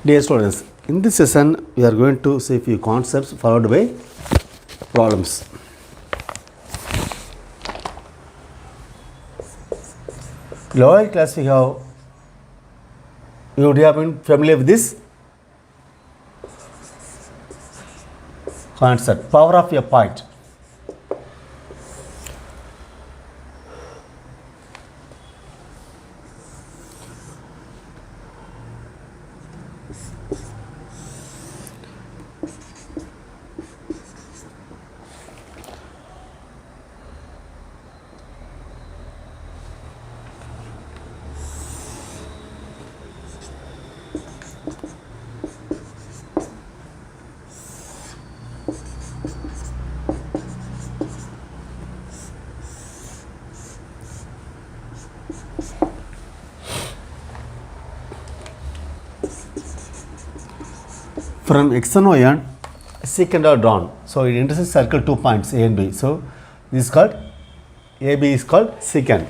Dear students, in this session we are going to see few concepts followed by problems. Lower class we have, you would have been familiar with this concept, power of a point. From x and y and secant are drawn. So it intersects circle 2 points A and B. So this is called AB is called secant.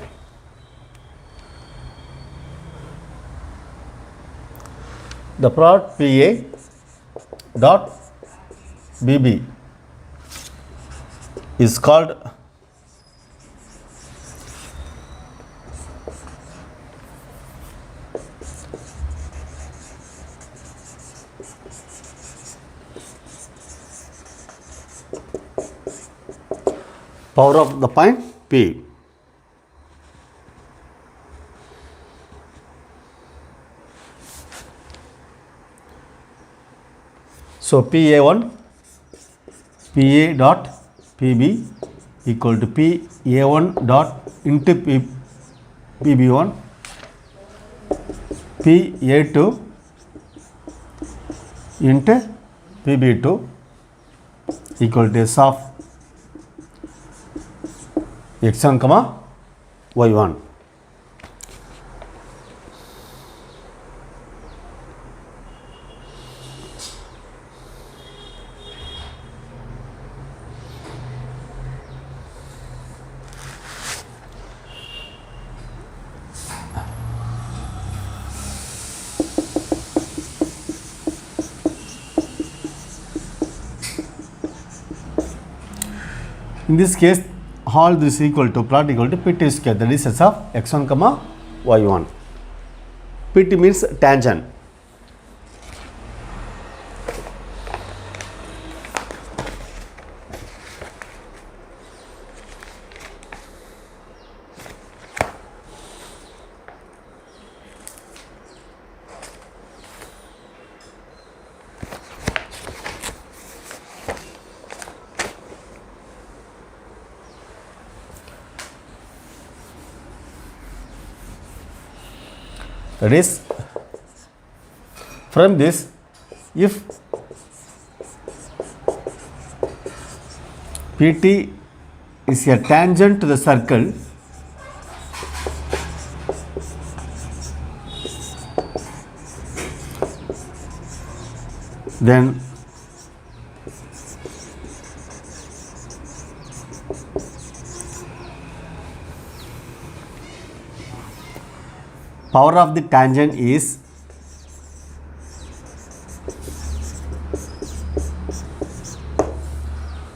The product PA dot BB is called power of the point P. So PA1 PA dot PB equal to PA1 dot into PB1 PA2 into PB2 equal to S of x1 comma y1. In this case, all this equal to plot equal to pt square, that is S of x1 comma y1. Pt means tangent. That is, from this, if PT is a tangent to the circle, then power of the tangent is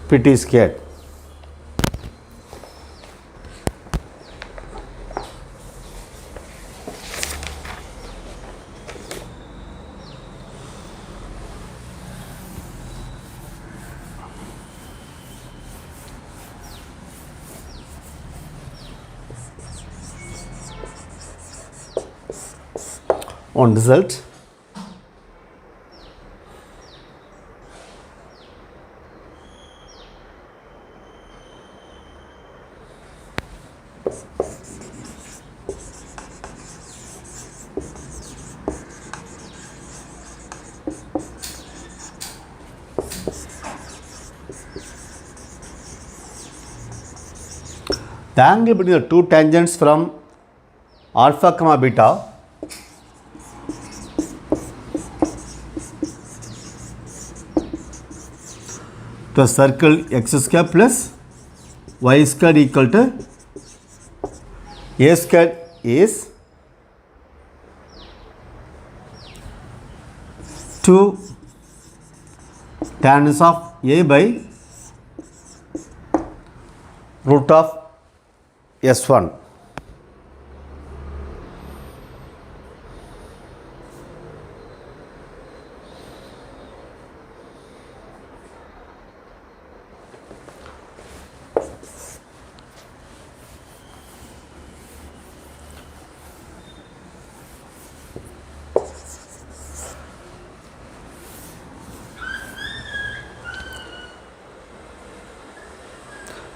pt square. On result, the angle between the two tangents from alpha comma beta to circle x square plus y square equal to a square is 2 tangents of A by root of S1.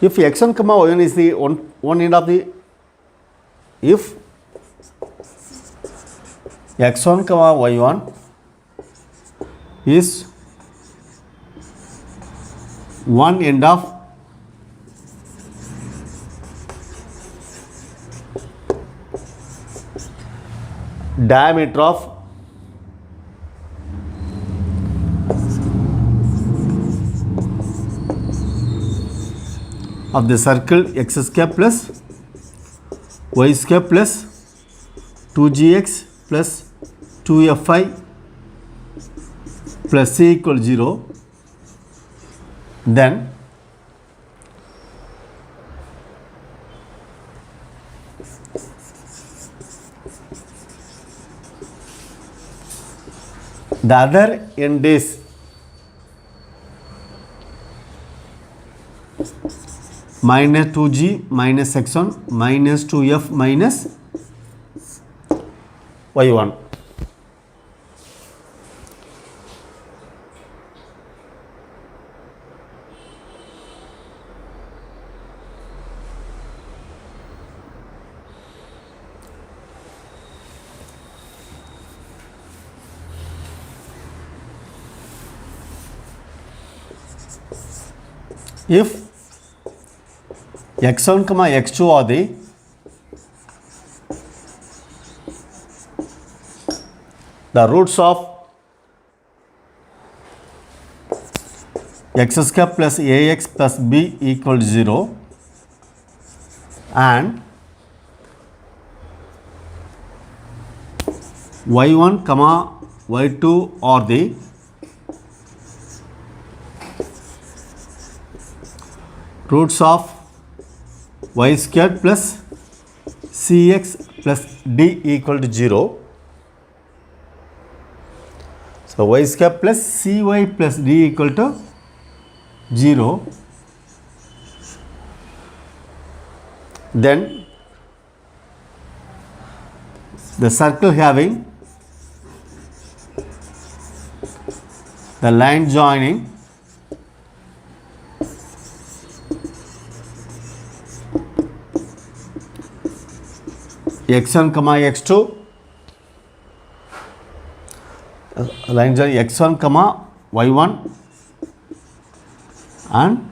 If x1 comma y1 is the one end of the, if x1 comma y1 is one end of diameter of the circle x square plus y square plus 2gx plus 2fi plus c equal 0, then the other end is minus 2g minus x1 minus 2f minus y1. If x1 comma x2 are the roots of x square plus ax plus b equal to 0, and y1 comma y2 are the roots of y squared plus cx plus d equal to 0. So y squared plus cy plus d equal to 0. Then the circle having the line joining x1 comma x2, lines are x1 comma y1 and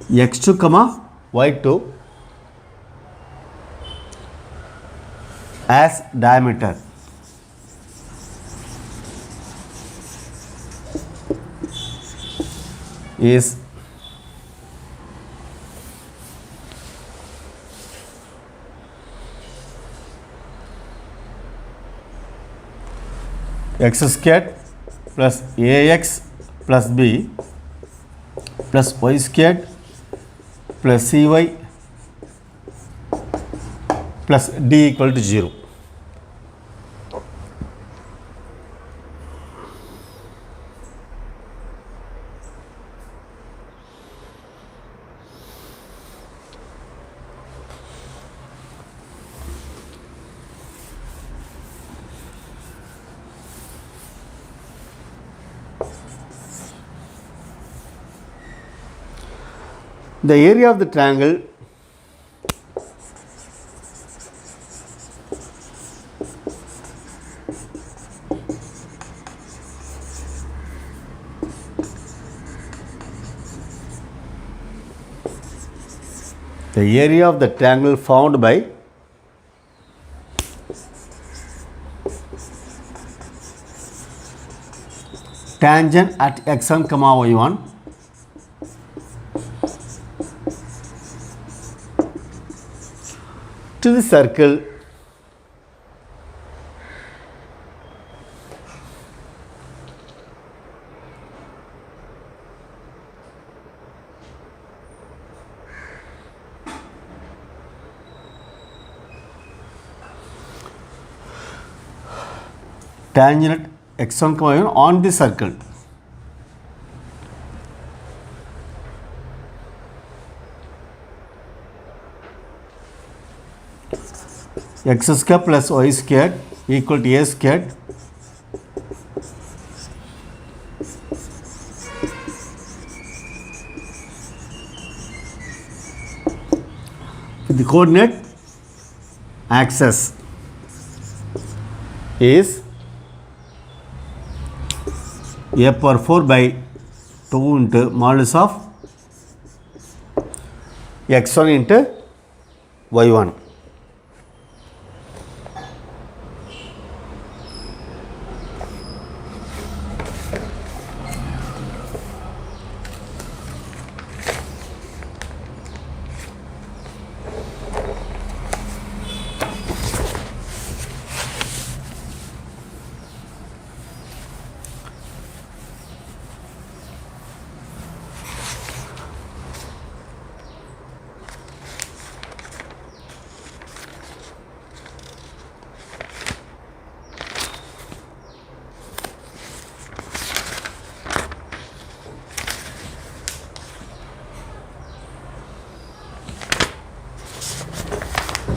x2 comma y2 as diameter is x squared plus ax plus b plus y squared plus cy plus d equal to 0. The area of the triangle found by tangent at x1 comma y1 to the circle tangent at x1, y1 on the circle. X square plus y square equal to a square with the coordinate axis is a power 4 by 2 into modulus of x1 into y1.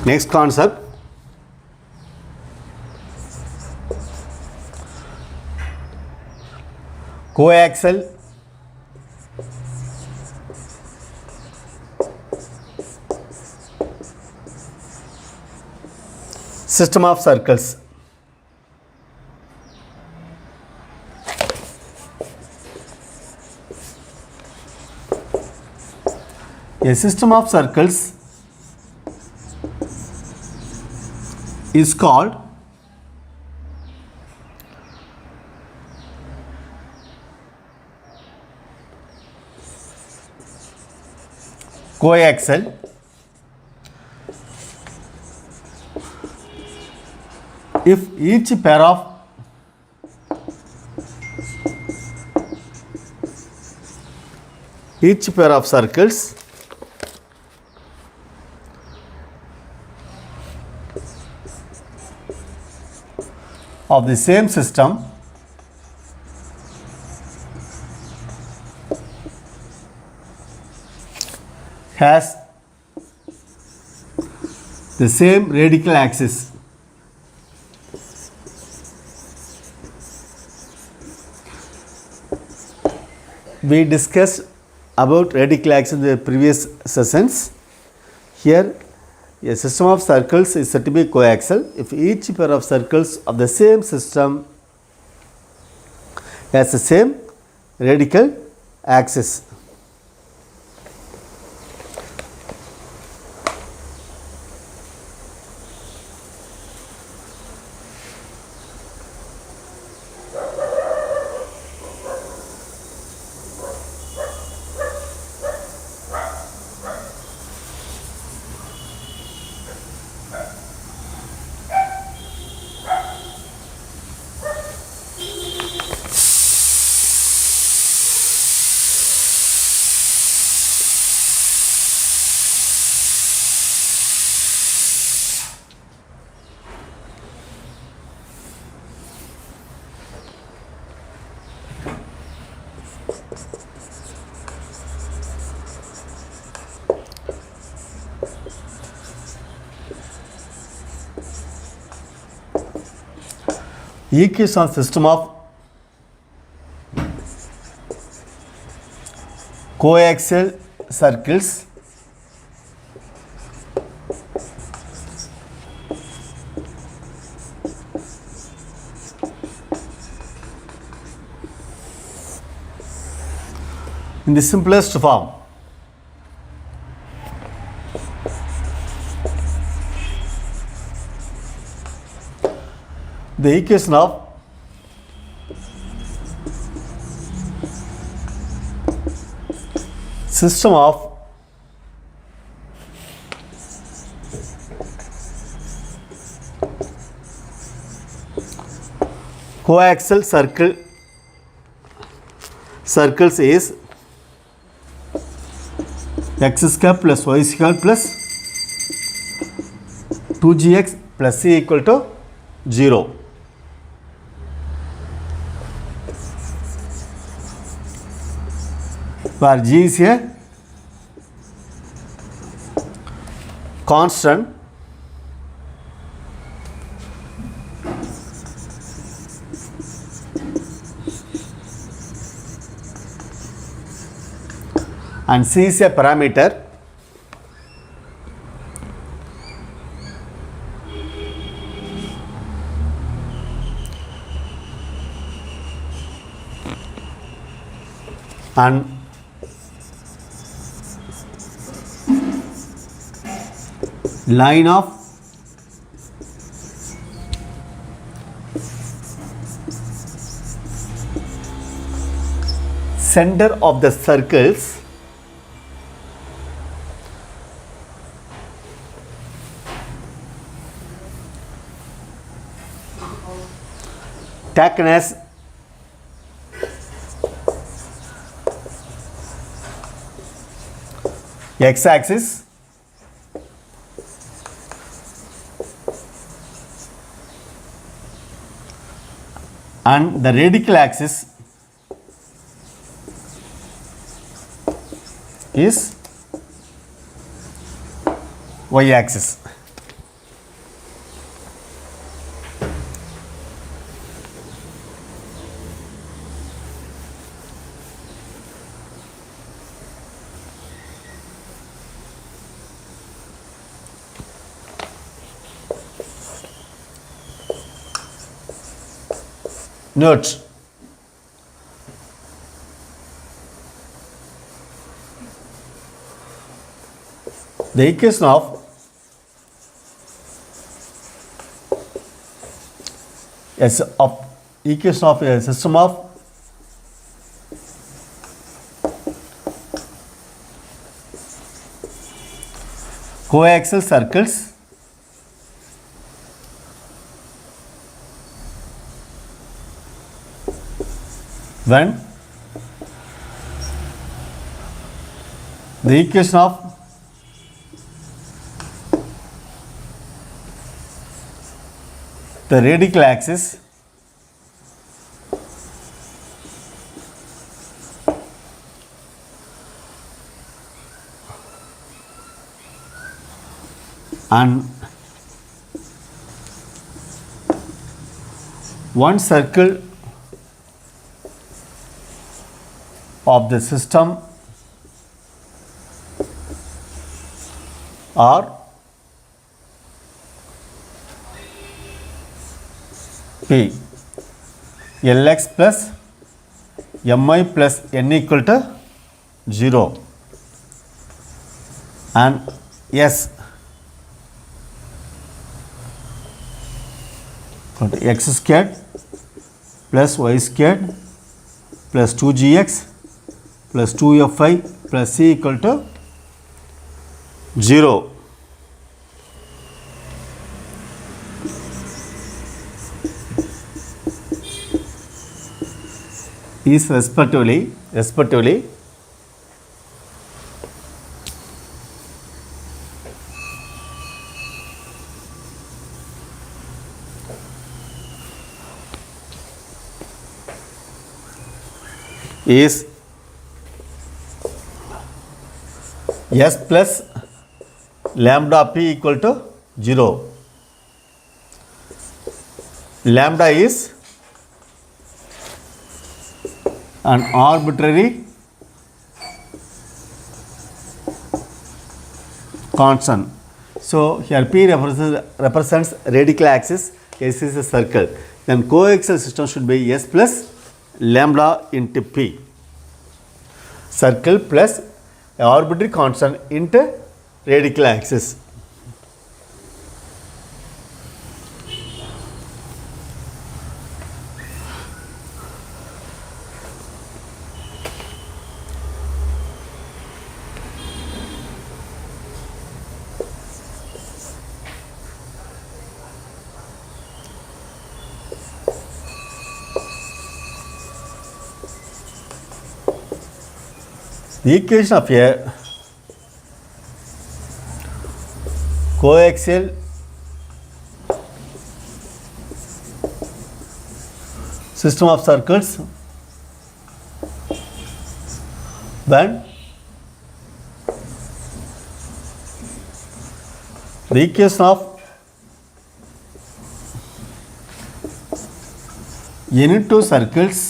Next concept, coaxial system of circles. A system of circles is called coaxial if each pair of circles of the same system has the same radical axis. We discussed about radical axis in the previous sessions. Here a system of circles is said to be coaxial if each pair of circles of the same system has the same radical axis. Equation system of coaxial circles in the simplest form. The equation of system of coaxial circles is x square plus y square plus 2gx plus c equal to 0. where G is a constant and C is a parameter. And line of center of the circles taken as x-axis and the radical axis is y-axis. Note, the equation of a system of coaxial circles when the equation of the radical axis and one circle of the system are P Lx plus My plus n equal to 0 and S x squared plus y squared plus 2gx plus 2fy plus c equal to 0. Is respectively is S plus lambda p equal to 0. Lambda is an arbitrary constant. So here P represents radical axis, S is a circle. Then coaxial system should be S plus lambda into P. Circle plus arbitrary constant into radical axis. The equation of a coaxial system of circles when the equation of any two circles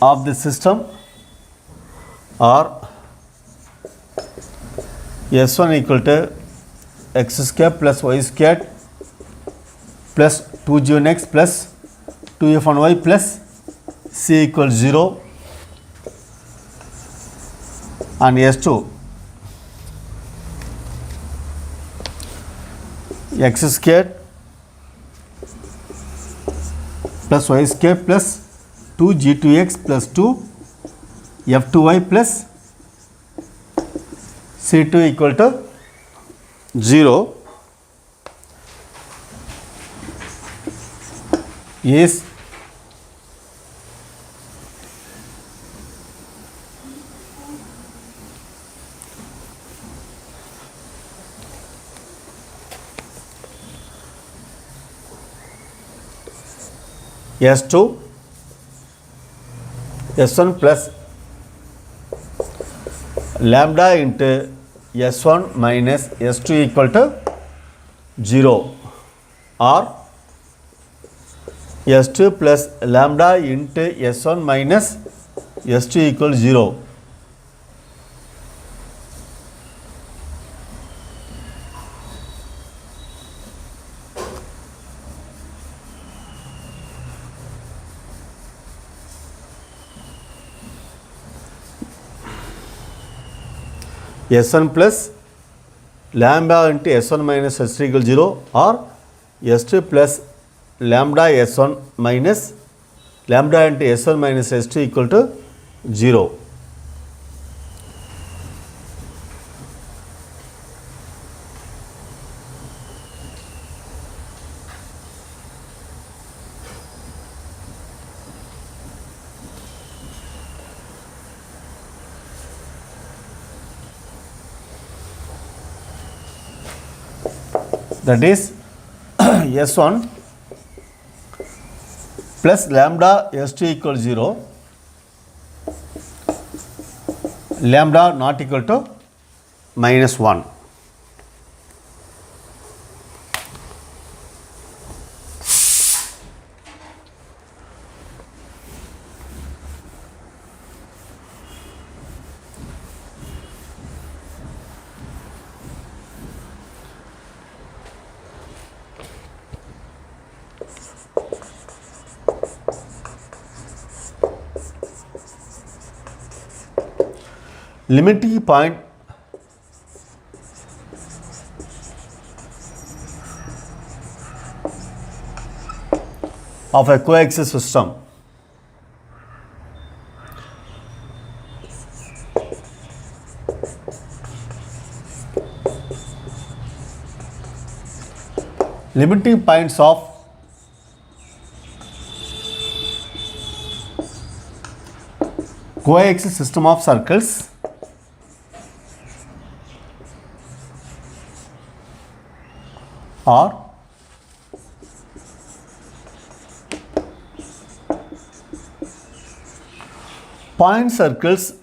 of the system are S1 equal to x square plus y square plus 2g1x plus 2f1y plus c equals 0 and S2 x square plus y square plus 2g2x plus 2f2y plus c2 equal to 0 is S2 S1 plus lambda into S1 minus S2 equal to 0 or S2 plus lambda into S1 minus S2 equals 0. S1 plus lambda into S1 minus S2 equals 0 or S2 plus lambda S1 minus lambda into S1 minus S2 equal to 0. That is S1 plus lambda S2 equals 0, lambda not equal to minus 1. Limiting point of a coaxial system. Limiting points of coaxial system of circles are point circles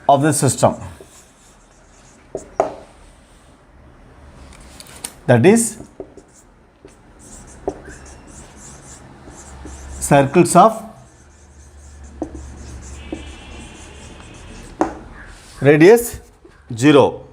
of the system, that is circles of radius 0.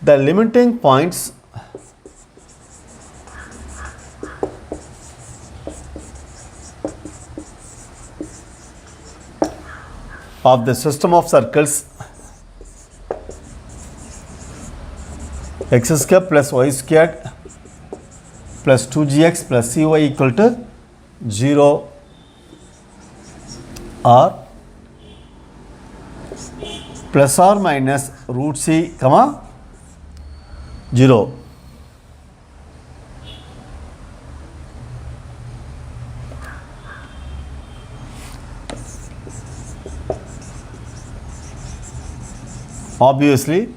The limiting points of the system of circles x square plus y squared plus 2gx plus cy equal to 0 or plus or minus root c comma 0. Obviously,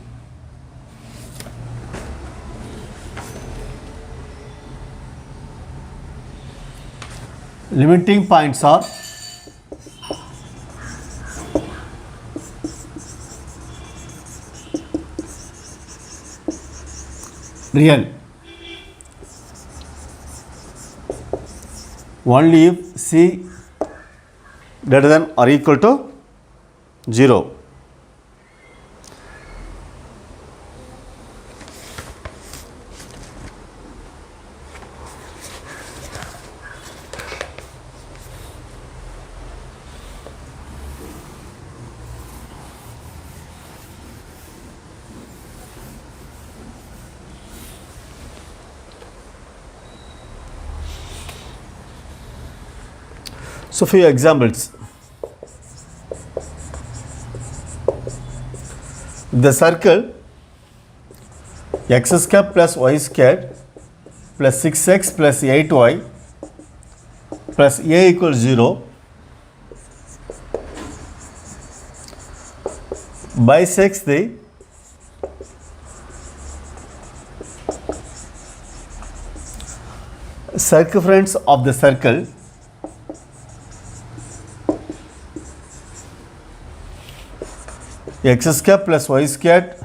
limiting points are real only if c greater than or equal to 0. So, few examples. The circle x square plus y squared plus 6x plus 8y plus a equals 0 bisects the circumference of the circle x square plus y squared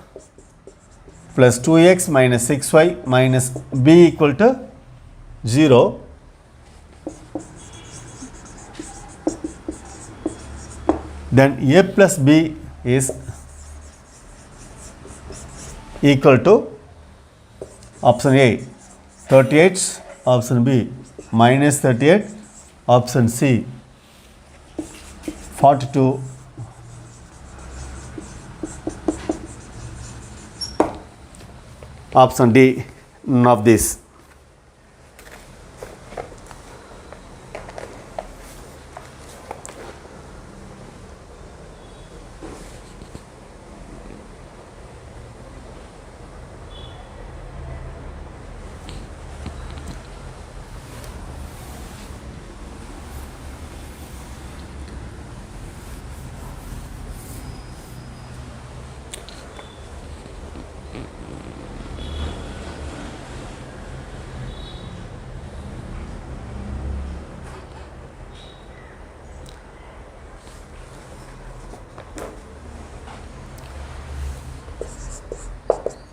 plus 2x minus 6y minus b equal to 0. Then a plus b is equal to option A 38, option B minus 38, option C 42. Option D, none of this.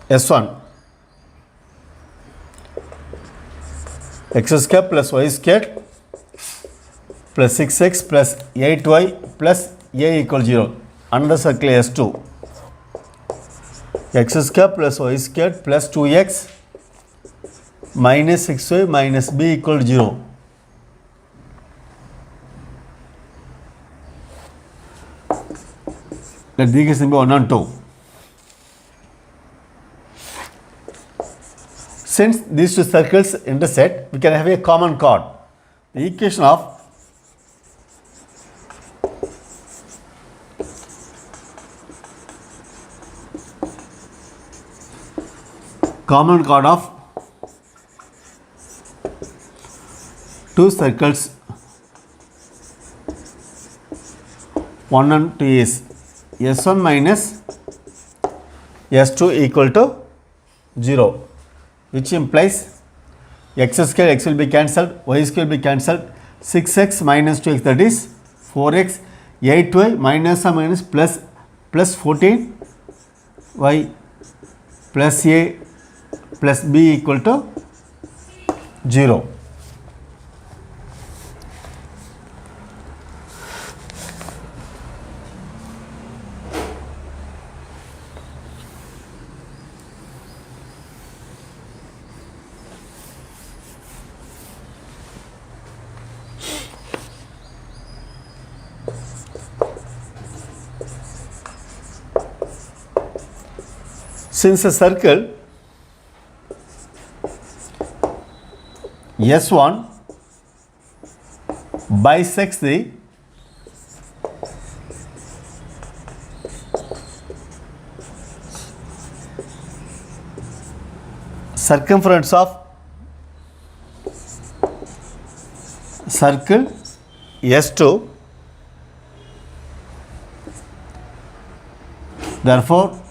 S1 x square plus y squared plus 6x plus 8y plus a equals 0. Another circle S2 x square plus y squared plus 2x minus 6y minus b equals 0. Let the equation be 1 and 2. Since these two circles intersect, we can have a common chord. The equation of common chord of two circles 1 and 2 is S1 minus S2 equal to 0. Which implies x square x will be cancelled, y square will be cancelled, 6x minus 2x that is 4x, 8y minus or minus plus 14y plus a plus b equal to 0. Since a circle S1 bisects the circumference of circle S2. Therefore,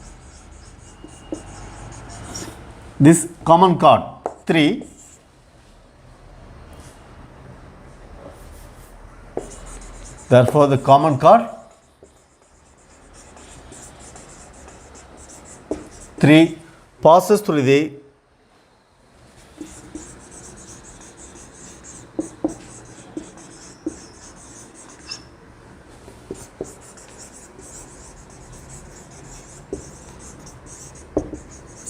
this common chord 3 therefore the common chord 3 passes through the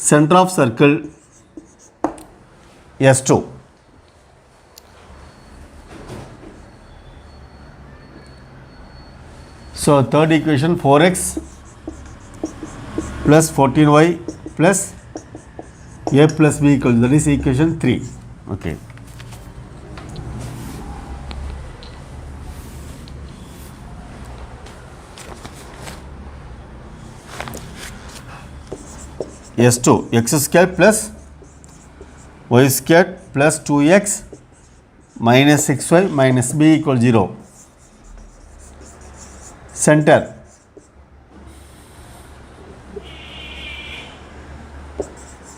center of circle S2. So third equation 4x plus 14y plus a plus b equals, that is equation 3. Okay. S2 x square plus y square plus 2x minus 6y minus b equals 0. Center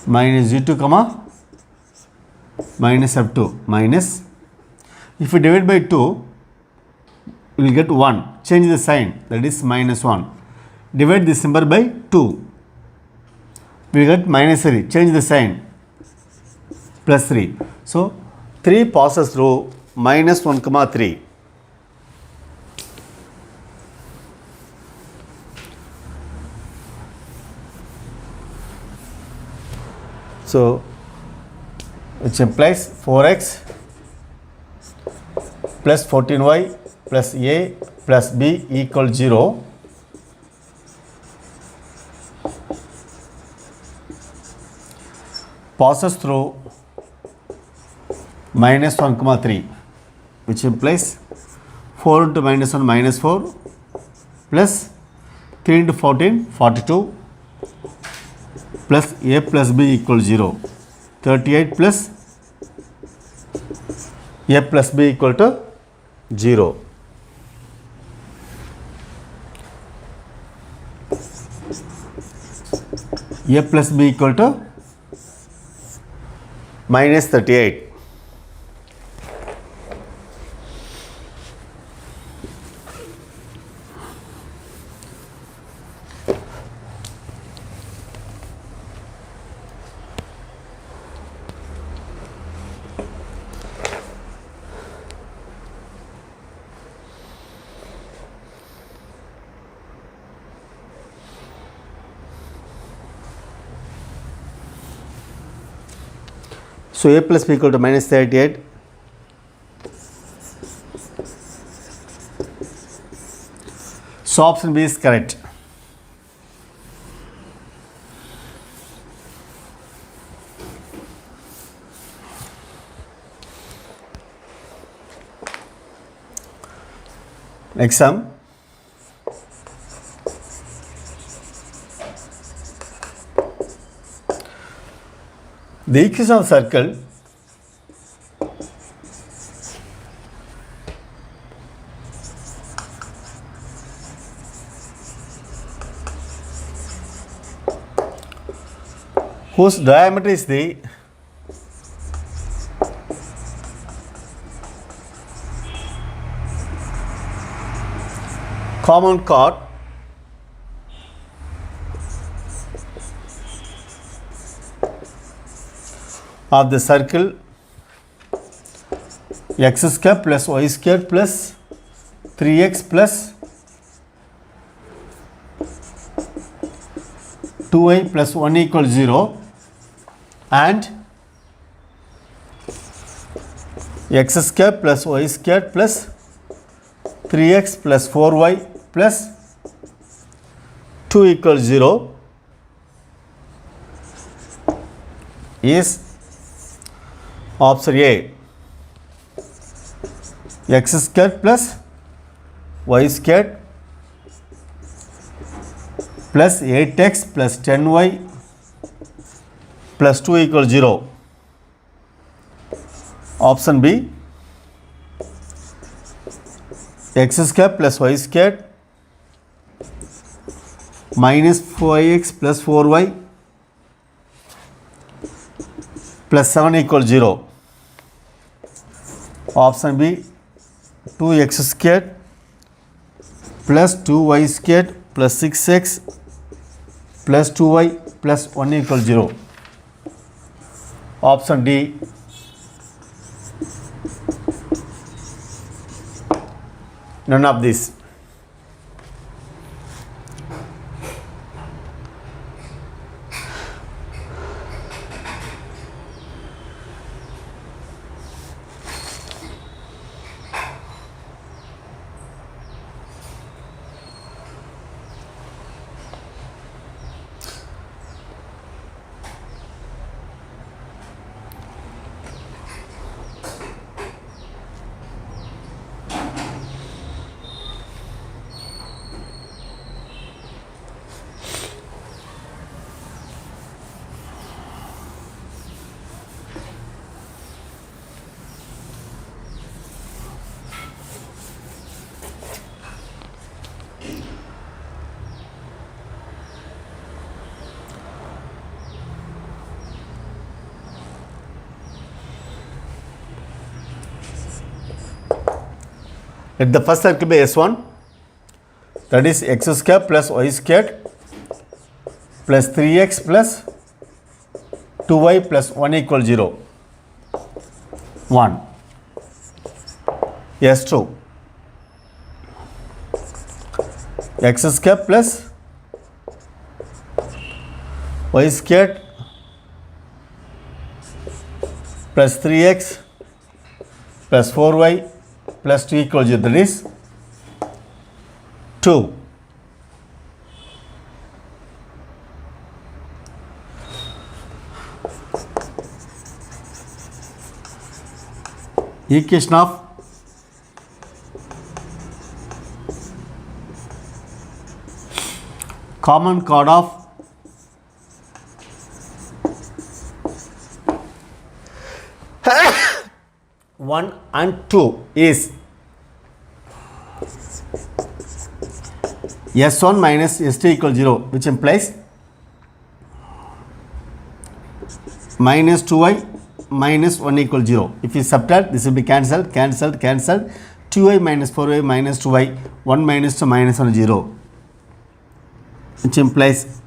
minus g2 comma minus f2 minus, if we divide by 2 we will get 1, change the sign, that is minus 1, divide this number by 2 we will get minus 3, change the sign, plus 3. So 3 passes through minus 1 comma 3. So which implies 4x plus 14y plus a plus b equals 0. Passes through minus 1 comma 3, which implies 4 into minus 1 minus 4 plus 3 into 14 42 plus a plus b equals 0. 38 plus a plus b equal to 0. A plus b equal to minus 38. So a plus b equal to minus 38. So option B is correct. Next sum. The equation of circle whose diameter is the common chord of the circle x square plus y square plus 3x plus 2y plus 1 equals 0 and x square plus y square plus 3x plus 4y plus 2 equals 0 is option A, x square plus y square plus 8x plus 10y plus 2 equals 0. Option B, x square plus y square minus 4x plus 4y plus 7 equals 0. Option B, 2x squared plus 2y squared plus 6x plus 2y plus 1 equals 0. Option D, none of these. Let the first circle be S1, that is x square plus y squared plus 3x plus 2y plus 1 equals 0. 1. S2, x square plus y squared plus 3x plus 4y plus 2 equals 0, that is 2. Equation of common chord of one and 2 is S1 minus S2 equals 0, which implies minus 2y minus 1 equals 0. If you subtract, this will be cancelled, cancelled, cancelled. 2y minus 4y minus 2y, 1 minus 2 minus 1 0, which implies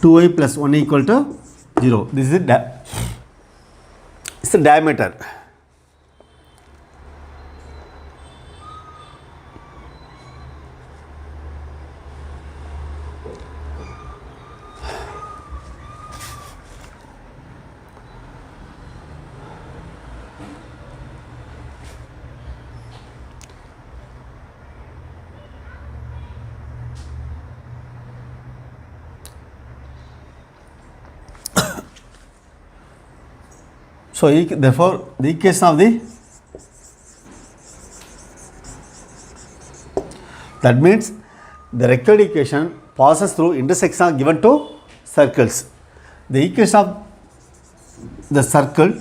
2y plus 1 equal to 0. This is the diameter. So, therefore, the equation of that means the required equation passes through intersection of given two circles. The equation of the circle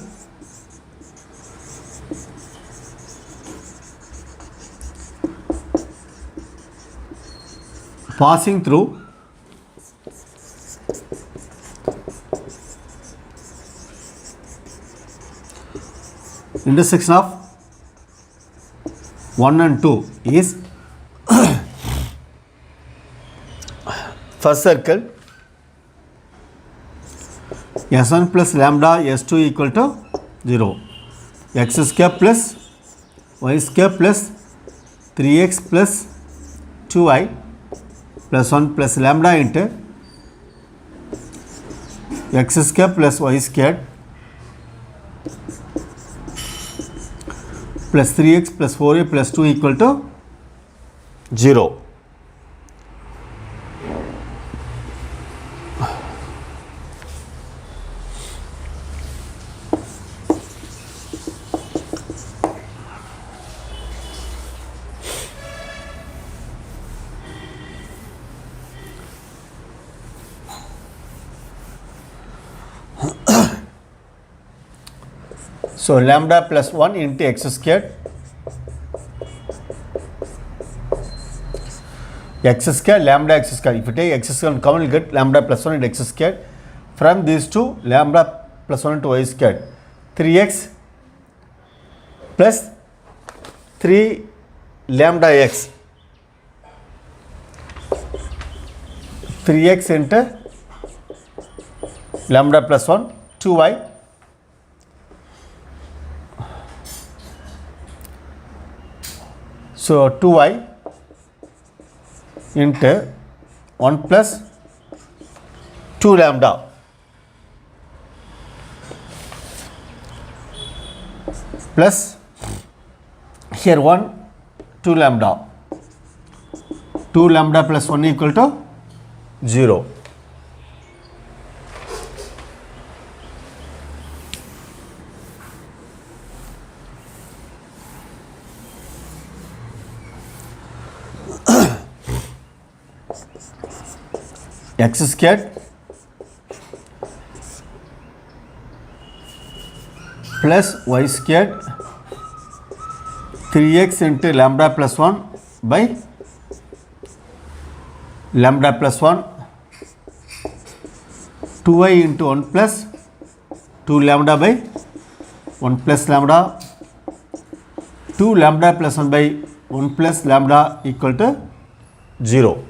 passing through intersection of 1 and 2 is first circle S1 plus lambda S2 equal to 0, x square plus y square plus 3x plus 2y plus 1 plus lambda into x square plus y squared plus 3x plus 4a plus 2 equal to 0. So lambda plus 1 into x squared, x squared lambda x squared. If you take x squared and common, you get lambda plus 1 into x squared. From these two, lambda plus 1 into y squared, 3x plus 3 lambda x, 3x into lambda plus 1, 2y, so 2y into 1 plus 2 lambda plus here 1 2 lambda, 2 lambda plus 1 equal to 0. X squared plus y squared 3x into lambda plus 1 by lambda plus 1, 2y into 1 plus 2 lambda by 1 plus lambda, 2 lambda plus 1 by 1 plus lambda equal to 0.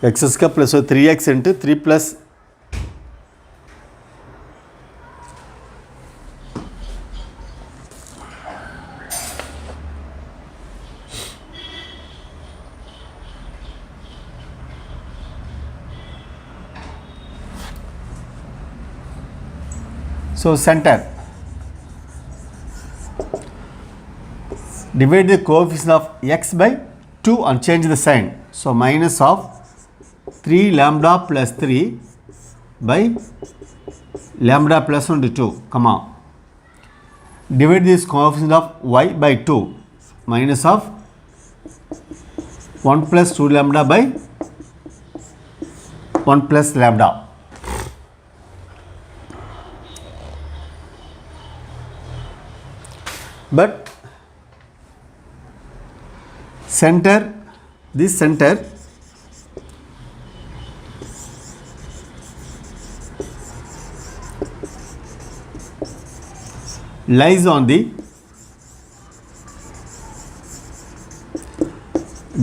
X square plus 3x into 3 plus so center, divide the coefficient of x by 2 and change the sign, so minus of 3 lambda plus 3 by lambda plus 1 to 2, comma, divide this coefficient of y by 2, minus of 1 plus 2 lambda by 1 plus lambda. But center, this center lies on the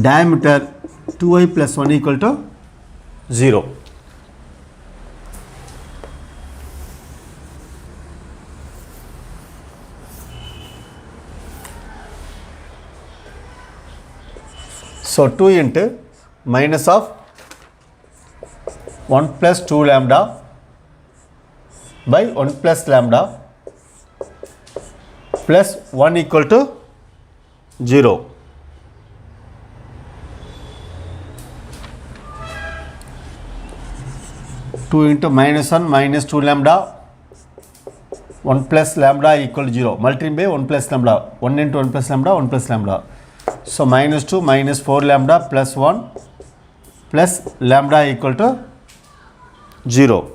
diameter 2y plus 1 equal to 0. So 2 into minus of 1 plus 2 lambda by 1 plus lambda plus 1 equal to 0. Two into minus 1 minus 2 lambda, 1 plus lambda equal to 0. Multiply by 1 plus lambda, 1 into 1 plus lambda, 1 plus lambda. So minus 2 minus 4 lambda plus 1 plus lambda equal to 0.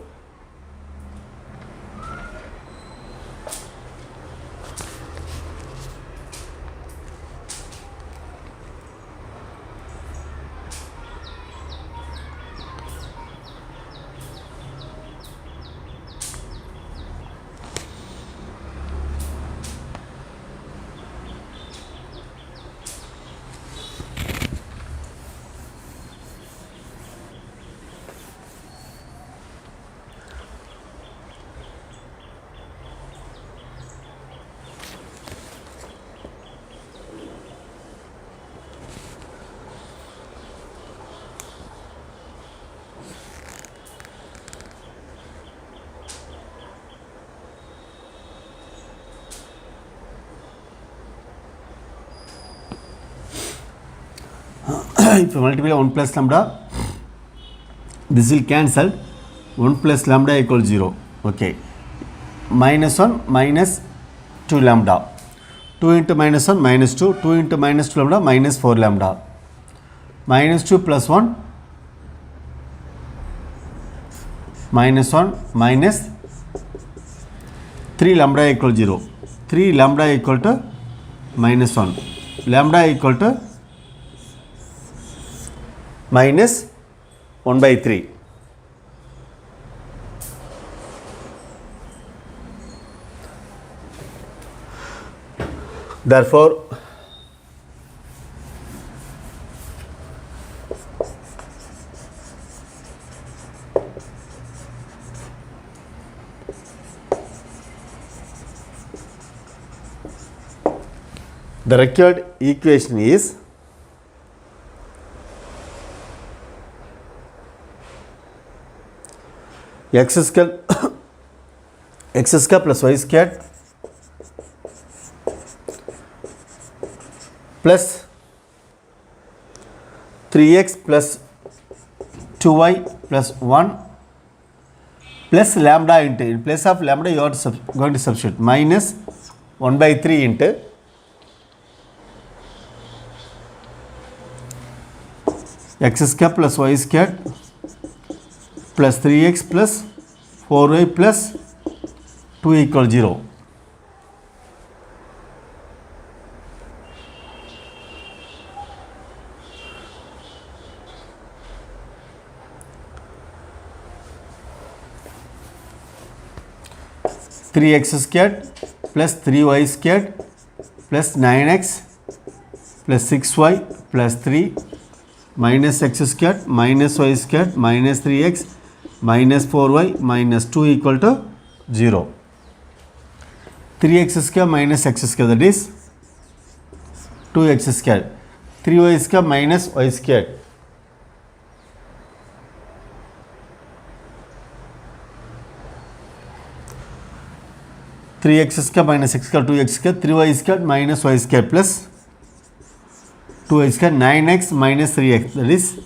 if you multiply 1 plus lambda, this will cancel. 1 plus lambda equals 0. Okay. Minus 1 minus 2 lambda. 2 into minus 1 minus 2. 2 into minus 2 lambda minus 4 lambda. Minus 2 plus 1 minus 1 minus 3 lambda equal 0. 3 lambda equal to minus 1. Lambda equal to minus 1 by 3. Therefore, the required equation is x square plus y squared plus 3x plus 2y plus 1 plus lambda into, in place of lambda you are going to substitute minus 1 by 3 into x square plus y squared plus 3x plus 4y plus 2 equals 0. Three x squared plus 3y squared plus 9x plus 6y plus 3 minus x squared minus y squared minus 3x minus 4y minus 2 equal to 0. 3x square minus x square, that is 2x square. 3y square minus y squared. Three x square minus x square, 2x square, 3y square minus y square plus 2y square, 9x minus 3x, that is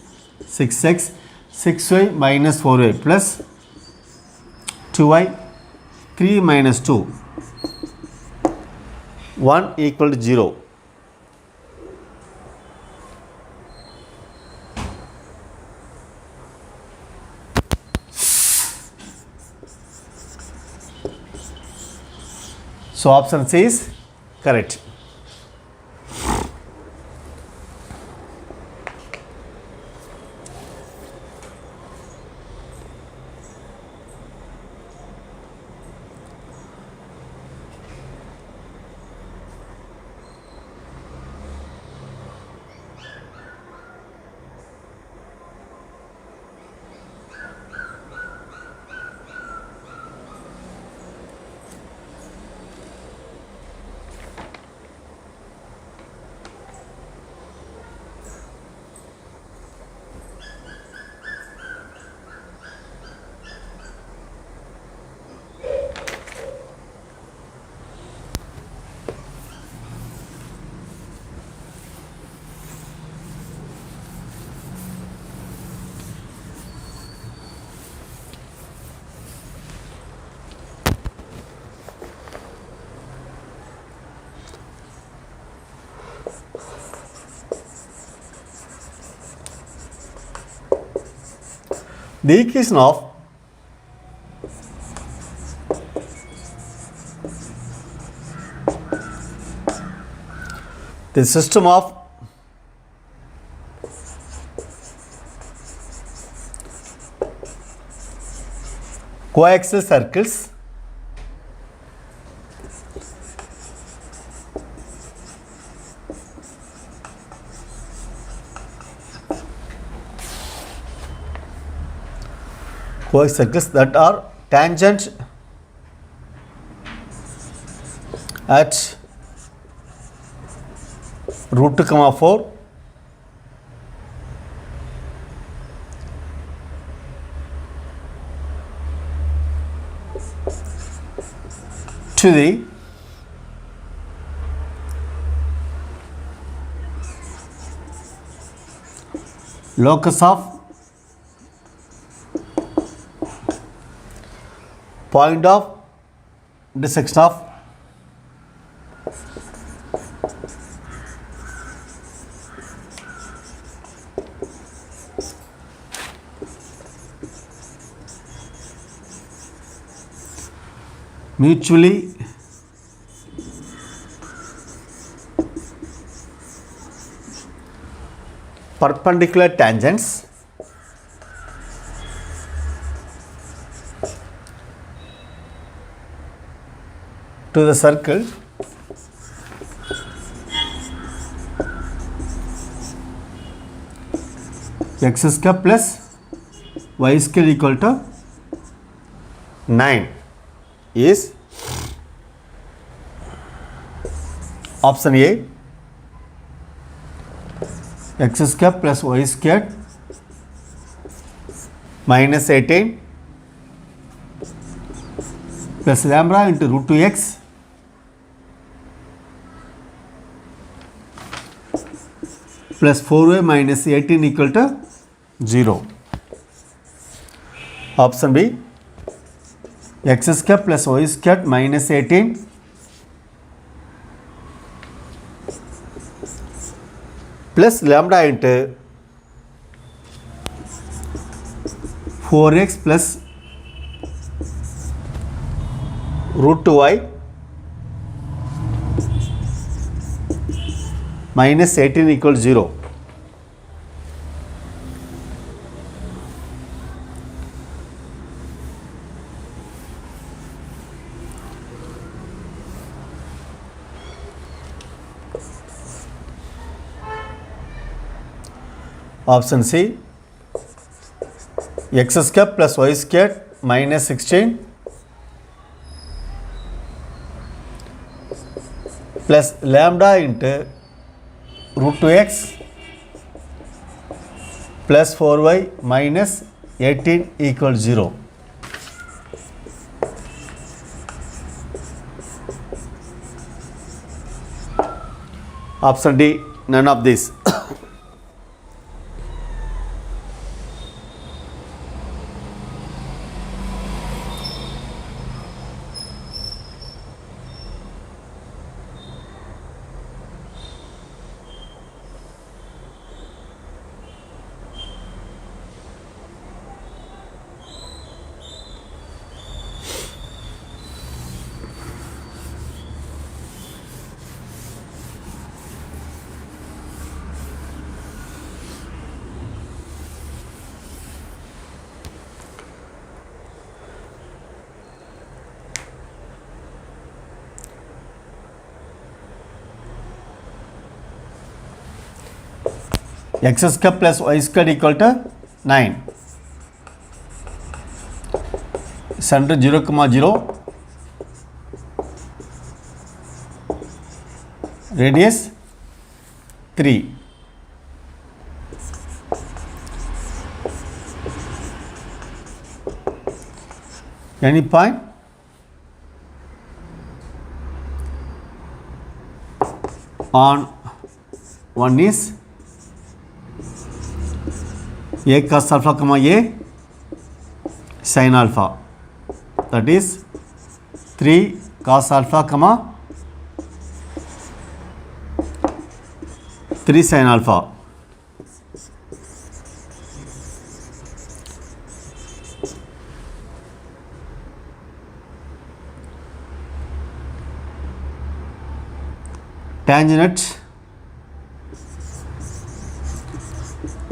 6x, 6y minus 4y plus 2y, 3 minus 2, 1 equal to 0. So option C is correct. The equation of the system of coaxial circles that are tangent at root 2, 4 to the locus of point of intersection of mutually perpendicular tangents to the circle x square plus y square equal to 9 is option A, x square plus y square minus 18 plus lambda into root 2x plus 4y minus 18 equal to 0. Option B, x square plus y square minus 18 plus lambda into 4x plus root 2y minus 18 equals 0. Option C, x square plus y square minus 16 plus lambda into root 2x plus 4y minus 18 equals 0. Option D, none of these. X square plus y square equal to 9. Center 0, 0. Radius 3. Any point on one is A cos alpha comma A sin alpha, that is 3 cos alpha comma 3 sin alpha. Tangent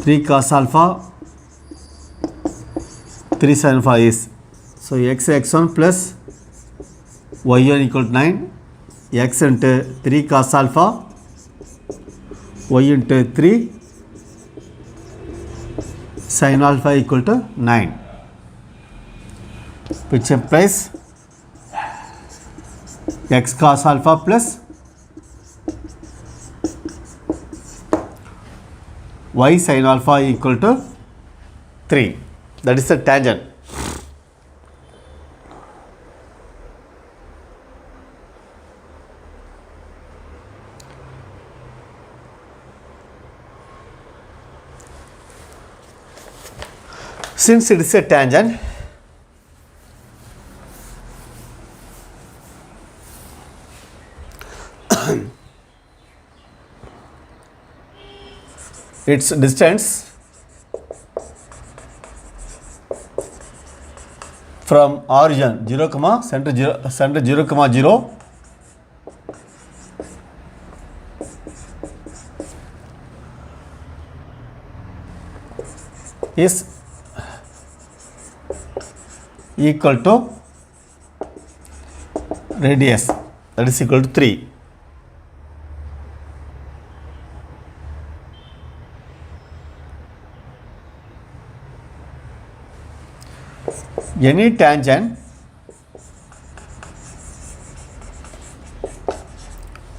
3 cos alpha 3 sin alpha is, so x1 plus y1 equal to 9, x into 3 cos alpha y into 3 sin alpha equal to 9, which implies x cos alpha plus y sin alpha equal to 3. That is the tangent. Since it is a tangent, its distance from origin 0, center 0, 0 is equal to radius, that is equal to 3. Any tangent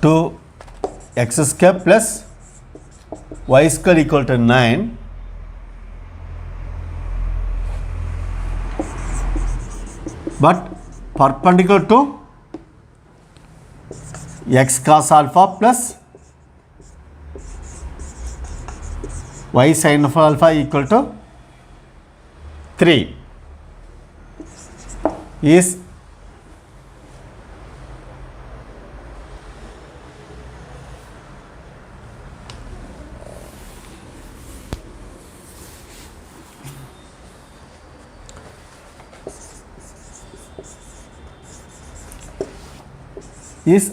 to x square plus y square equal to 9 but perpendicular to x cos alpha plus y sin of alpha equal to 3 is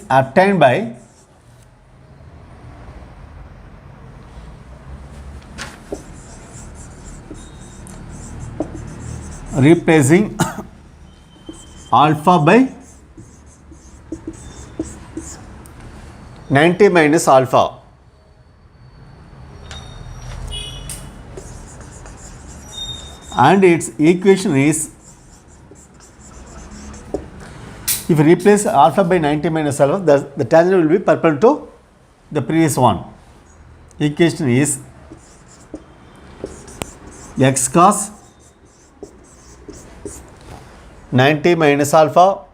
obtained by replacing alpha by 90 minus alpha. And its equation is, if you replace alpha by 90 minus alpha, the tangent will be perpendicular to the previous one. Equation is x cos 90 minus alpha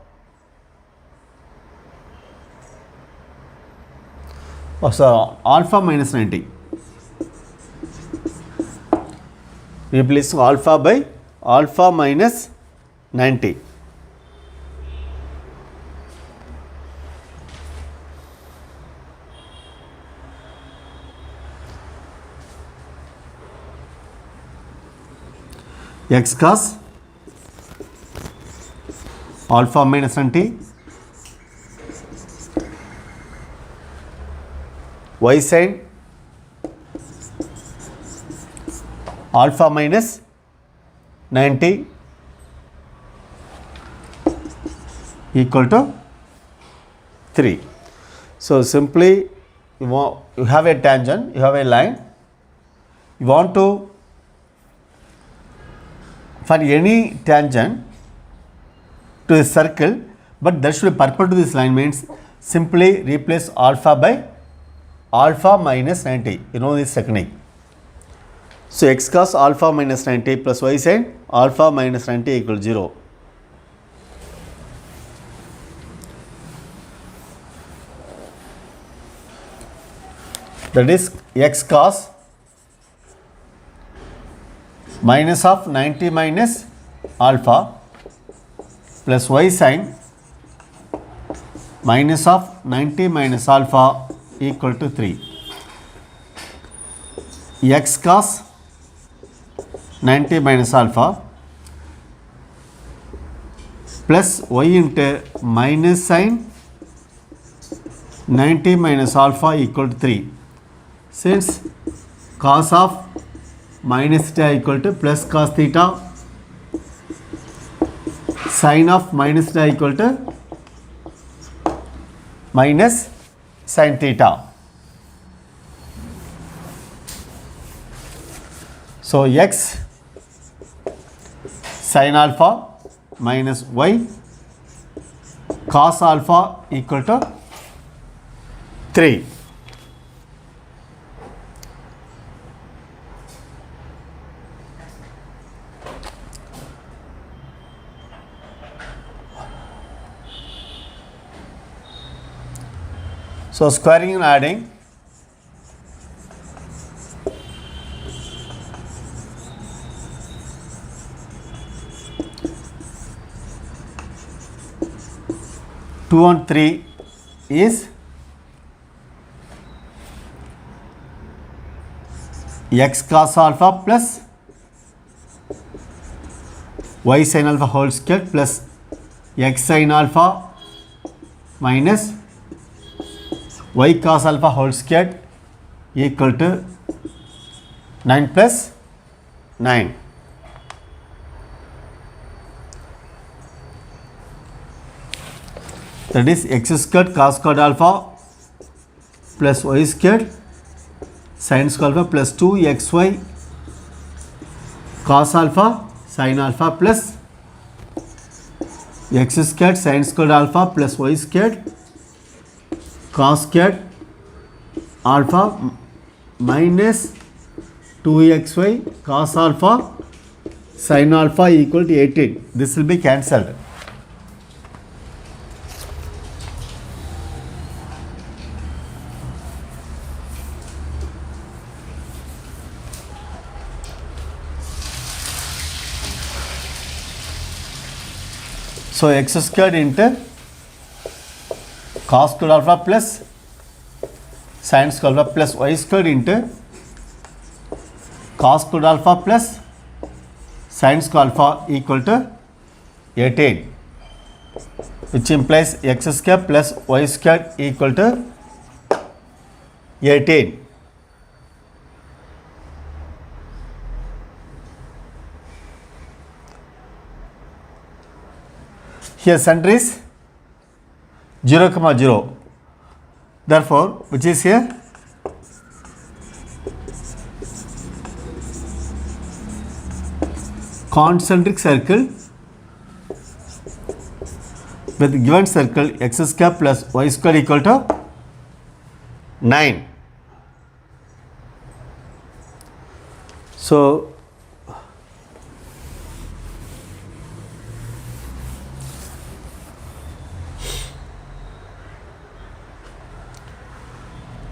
alpha minus 90. Replace alpha by alpha minus 90. X cos alpha minus 90 y sin alpha minus 90 equal to 3. So simply you have a tangent, you have a line, you want to, for any tangent to a circle, but that should be perpendicular to this line, means simply replace alpha by alpha minus 90. You know this technique. So x cos alpha minus 90 plus y sin alpha minus 90 equal 0. That is x cos minus of 90 minus alpha plus y sin minus of 90 minus alpha equal to 3. X cos 90 minus alpha plus y into minus sin 90 minus alpha equal to 3. Since cos of minus theta equal to plus cos theta, sin of minus theta equal to minus sin theta. So x sin alpha minus y cos alpha equal to 3. So squaring and adding, 2 and 3 is x cos alpha plus y sin alpha whole square plus x sin alpha minus y cos alpha whole square equal to 9 plus 9. That is x squared cos squared alpha plus y squared sin squared alpha plus 2xy cos alpha sin alpha plus x squared sin squared alpha plus y squared cos squared alpha minus 2xy cos alpha sin alpha equal to 18. This will be cancelled. So x squared into cos squared alpha plus sin squared alpha plus y squared into cos squared alpha plus sin squared alpha equal to 18, which implies x squared plus y squared equal to 18. Here center is 0, 0. Therefore, which is here? Concentric circle with given circle x square plus y square equal to 9. So,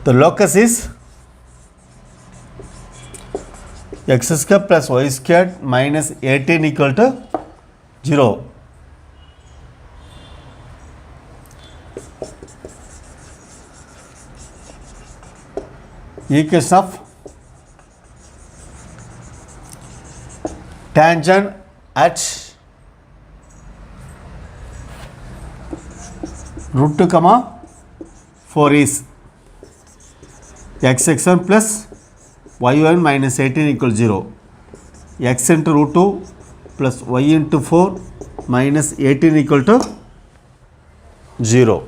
the locus is x square plus y square minus 18 equal to 0. Equation of tangent at root 2 comma 4 is x1 plus y1 minus 18 equals 0. X into root 2 plus y into 4 minus 18 equal to 0.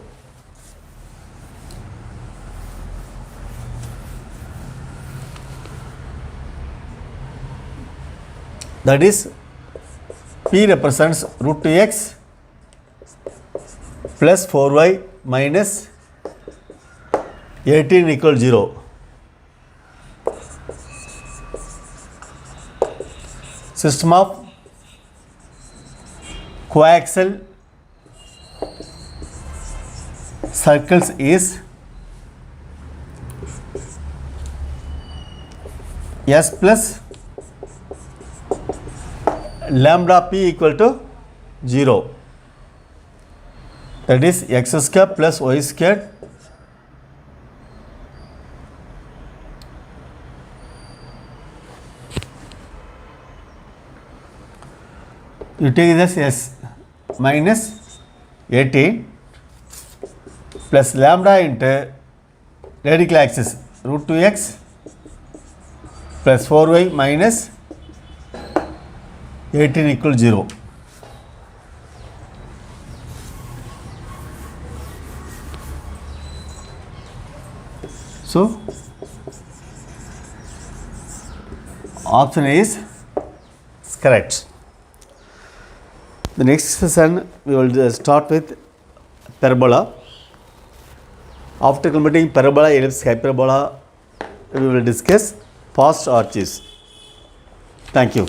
That is P represents root 2x plus 4y minus 18 equals 0. System of coaxial circles is S plus lambda p equal to 0. That is x square plus y square you take this S minus 18 plus lambda into radical axis root 2x plus 4y minus 18 equals 0. So, option A is correct. The next session we will start with parabola. After completing parabola, ellipse, hyperbola, we will discuss fast arches. Thank you.